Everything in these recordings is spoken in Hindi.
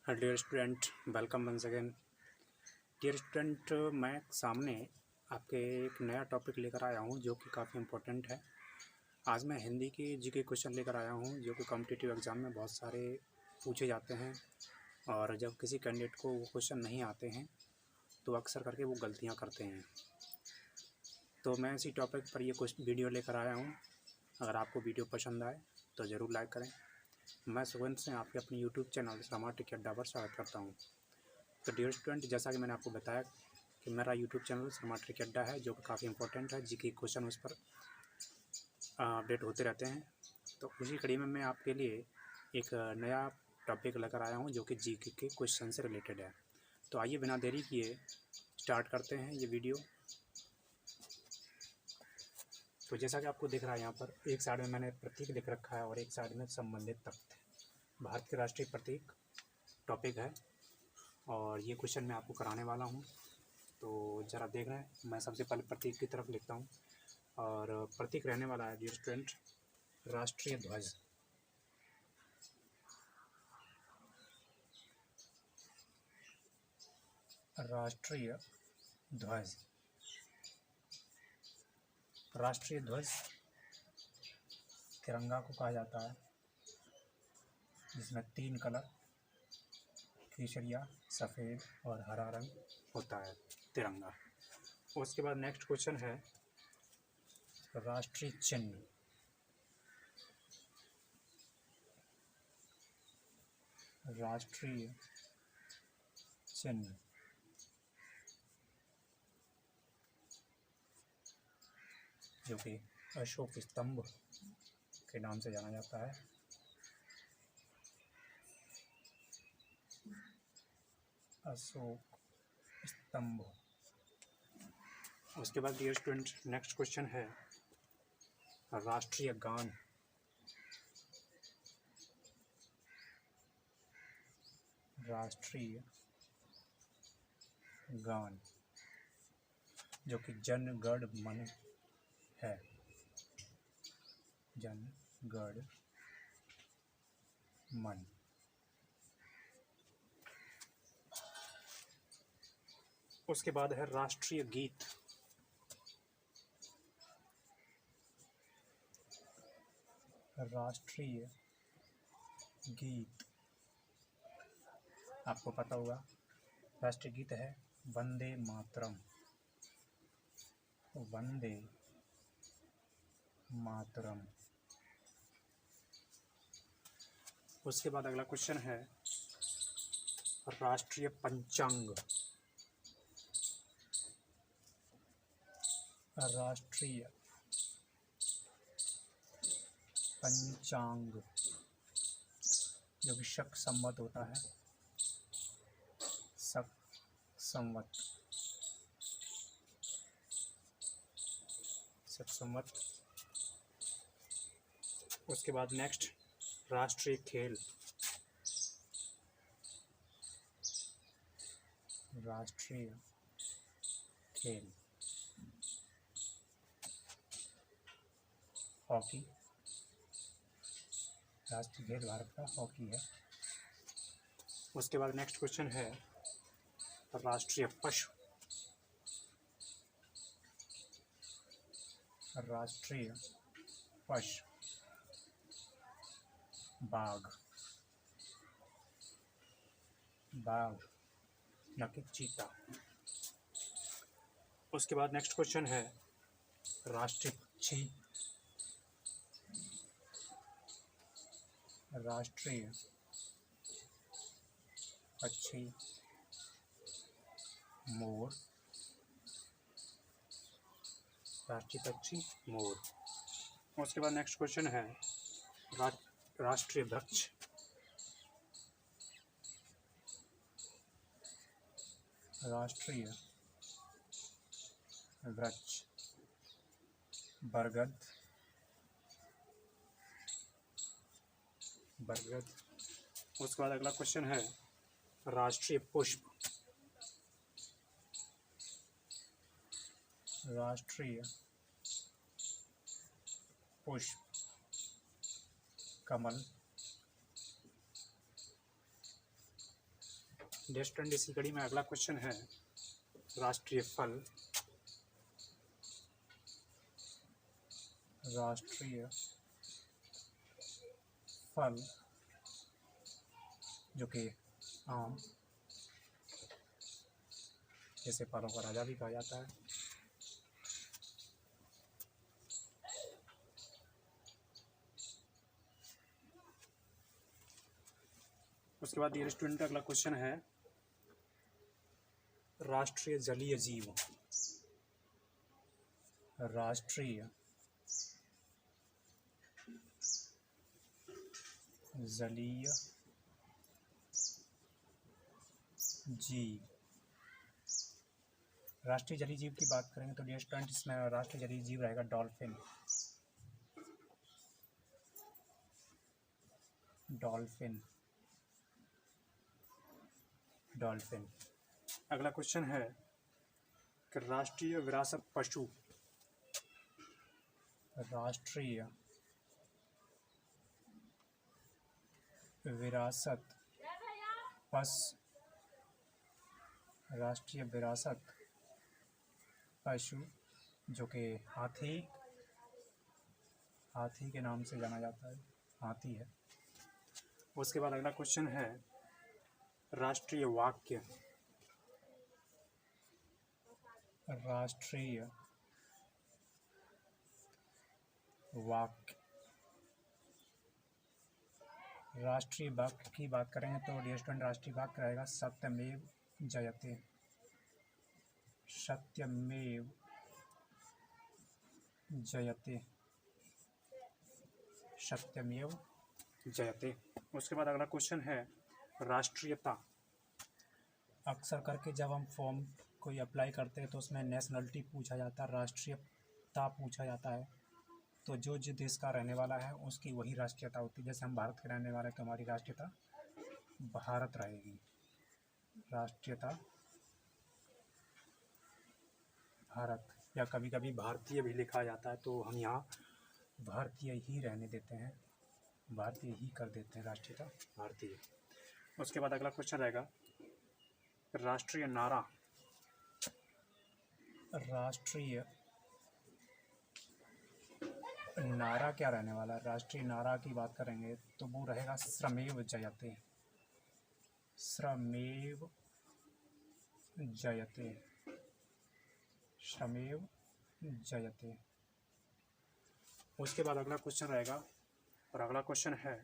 Dear student, welcome once again. Dear student, मैं सामने आपके एक नया टॉपिक लेकर आया हूँ जो कि काफ़ी इम्पोर्टेंट है। आज मैं हिंदी के जीके क्वेश्चन लेकर आया हूँ जो कि कॉम्पिटिटिव एग्ज़ाम में बहुत सारे पूछे जाते हैं, और जब किसी कैंडिडेट को वो क्वेश्चन नहीं आते हैं तो अक्सर करके वो गलतियाँ करते हैं। तो मैं इसी टॉपिक पर ये कुछ वीडियो लेकर आया हूँ। अगर आपको वीडियो पसंद आए तो ज़रूर लाइक करें। मैं सुगंध से आपके अपने यूट्यूब चैनल समार्ट अड्डा पर स्वागत करता हूँ। तो डियर स्टूडेंट, जैसा कि मैंने आपको बताया कि मेरा यूट्यूब चैनल समार्ट अड्डा है जो कि काफ़ी इंपॉर्टेंट है। जीके क्वेश्चन उस पर अपडेट होते रहते हैं। तो उसी कड़ी में मैं आपके लिए एक नया टॉपिक लेकर आया हूँ जो कि जीके के क्वेश्चन से रिलेटेड है। तो आइए बिना देरी किए स्टार्ट करते हैं ये वीडियो। तो जैसा कि आपको दिख रहा है यहाँ पर एक साइड में मैंने प्रतीक लिख रखा है और एक साइड में संबंधित तथ्य। भारत के राष्ट्रीय प्रतीक टॉपिक है और ये क्वेश्चन मैं आपको कराने वाला हूँ। तो ज़रा देख रहे हैं, मैं सबसे पहले प्रतीक की तरफ लिखता हूँ और प्रतीक रहने वाला है डियर स्टूडेंट राष्ट्रीय ध्वज। राष्ट्रीय ध्वज। राष्ट्रीय ध्वज तिरंगा को कहा जाता है जिसमें 3 कलर केसरिया, सफ़ेद और हरा रंग होता है, तिरंगा। उसके बाद नेक्स्ट क्वेश्चन है राष्ट्रीय चिन्ह। राष्ट्रीय चिन्ह जो कि अशोक स्तंभ के नाम से जाना जाता है। अशोक स्तंभ। उसके बाद डियर स्टूडेंट नेक्स्ट क्वेश्चन है राष्ट्रीय गान। राष्ट्रीय गान जो कि जन गण मन है। जन गण मन। उसके बाद है राष्ट्रीय गीत। राष्ट्रीय गीत आपको पता होगा, राष्ट्रीय गीत है वंदे मातरम। वंदे मातरम। उसके बाद अगला क्वेश्चन है राष्ट्रीय पंचांग। राष्ट्रीय पंचांग जो कि शक संवत होता है। शक संवत। शक संवत। उसके बाद नेक्स्ट राष्ट्रीय खेल। राष्ट्रीय खेल हॉकी। राष्ट्रीय खेल भारत का हॉकी है। उसके बाद नेक्स्ट क्वेश्चन है राष्ट्रीय पशु। राष्ट्रीय पशु बाघ। बाघ न कि चीता। उसके बाद नेक्स्ट क्वेश्चन है राष्ट्रीय पक्षी। राष्ट्रीय पक्षी मोर। राष्ट्रीय पक्षी मोर। उसके बाद नेक्स्ट क्वेश्चन है राष्ट्रीय वृक्ष। राष्ट्रीय वृक्ष बरगद। बरगद। उसके बाद अगला क्वेश्चन है राष्ट्रीय पुष्प। राष्ट्रीय पुष्प कमल। डियर स्टूडेंट, इसी कड़ी में अगला क्वेश्चन है राष्ट्रीय फल। राष्ट्रीय फल जो कि आम, जैसे फलों का राजा भी कहा जाता है। उसके बाद डियर स्टूडेंट अगला क्वेश्चन है राष्ट्रीय जलीय जीव। राष्ट्रीय जलीय जीव। राष्ट्रीय जलीय जीव की बात करेंगे तो डियर स्टूडेंट इसमें राष्ट्रीय जलीय जीव रहेगा डॉल्फिन। Dolphin dolphin. अगला क्वेश्चन है कि राष्ट्रीय विरासत पशु। राष्ट्रीय विरासत पशु। राष्ट्रीय विरासत पशु जो कि हाथी के नाम से जाना जाता है, हाथी है। उसके बाद अगला क्वेश्चन है राष्ट्रीय वाक्य। राष्ट्रीय वाक्य। राष्ट्रीय वाक्य की बात करेंगे तो डियर स्टूडेंट राष्ट्रीय वाक्य रहेगा सत्यमेव जयते। सत्यमेव जयते। सत्यमेव जयते। उसके बाद अगला क्वेश्चन है राष्ट्रीयता। अक्सर करके जब हम फॉर्म कोई अप्लाई करते हैं तो उसमें नेशनलिटी पूछा जाता है, राष्ट्रीयता पूछा जाता है। तो जो देश का रहने वाला है उसकी वही राष्ट्रीयता होती है। जैसे हम भारत के रहने वाले हैं तो हमारी राष्ट्रीयता भारत रहेगी। राष्ट्रीयता भारत, या कभी कभी भारतीय भी लिखा जाता है तो हम यहाँ भारतीय ही रहने देते हैं, भारतीय ही कर देते हैं, राष्ट्रीयता भारतीय। उसके बाद अगला क्वेश्चन रहेगा राष्ट्रीय नारा। राष्ट्रीय नारा क्या रहने वाला है? राष्ट्रीय नारा की बात करेंगे तो वो रहेगा श्रमेव जयते। श्रमेव जयते। श्रमेव जयते। उसके बाद अगला क्वेश्चन रहेगा और अगला क्वेश्चन है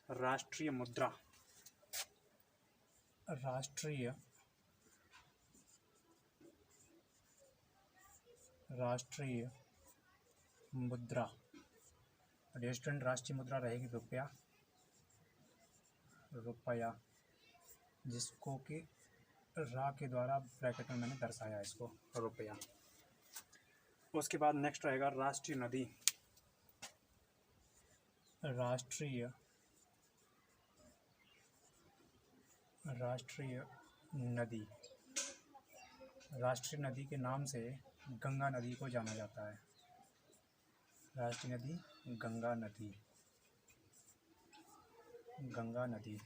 राष्ट्रीय मुद्रा। राष्ट्रीय मुद्रा। डियर स्टूडेंट राष्ट्रीय मुद्रा रहेगी रुपया। रुपया जिसको कि रा के द्वारा ब्रैकेट में मैंने दर्शाया इसको, रुपया। उसके बाद नेक्स्ट रहेगा राष्ट्रीय नदी। राष्ट्रीय नदी। राष्ट्रीय नदी के नाम से गंगा नदी को जाना जाता है। राष्ट्रीय नदी गंगा नदी। गंगा नदी।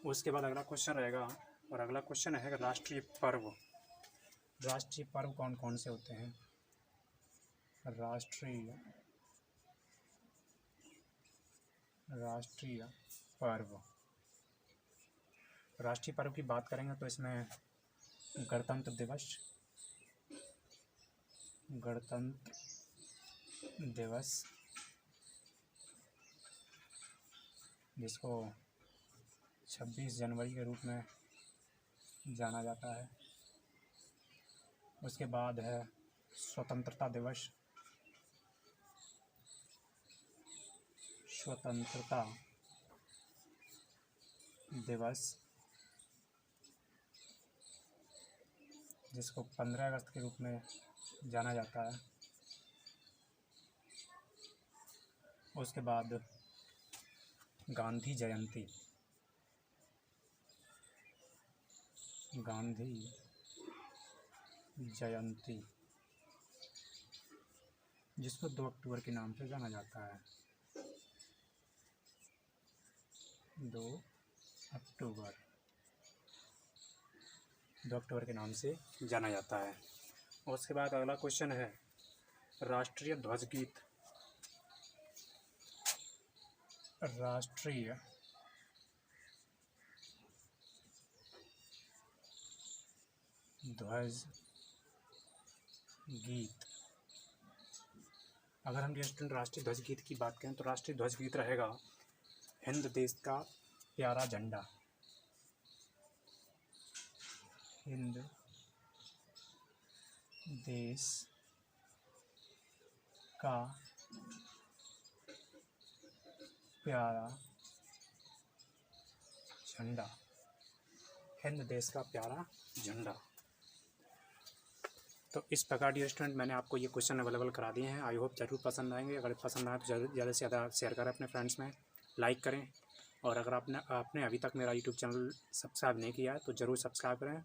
उसके बाद अगला क्वेश्चन रहेगा और अगला क्वेश्चन है राष्ट्रीय पर्व। राष्ट्रीय पर्व कौन कौन से होते हैं? राष्ट्रीय पर्व। राष्ट्रीय पर्व की बात करेंगे तो इसमें गणतंत्र दिवस जिसको 26 जनवरी के रूप में जाना जाता है। उसके बाद है स्वतंत्रता दिवस। स्वतंत्रता दिवस जिसको 15 अगस्त के रूप में जाना जाता है। उसके बाद गांधी जयंती। गांधी जयंती जिसको 2 अक्टूबर के नाम से जाना जाता है। 2 अक्टूबर। 2 अक्टूबर के नाम से जाना जाता है। और उसके बाद अगला क्वेश्चन है राष्ट्रीय ध्वज गीत। राष्ट्रीय ध्वज गीत, अगर हम स्टूडेंट राष्ट्रीय ध्वज गीत की बात करें तो राष्ट्रीय ध्वज गीत रहेगा हिंद देश का प्यारा झंडा। हिंद देश का प्यारा झंडा। हिंद देश का प्यारा झंडा। तो इस प्रकार डियर स्टूडेंट मैंने आपको ये क्वेश्चन अवेलेबल करा दिए हैं। आई होप ज़रूर पसंद आएंगे। अगर पसंद आए तो ज़्यादा से ज़्यादा शेयर करें अपने फ्रेंड्स में, लाइक करें। और अगर आपने अभी तक मेरा यूट्यूब चैनल सब्सक्राइब नहीं किया है तो ज़रूर सब्सक्राइब करें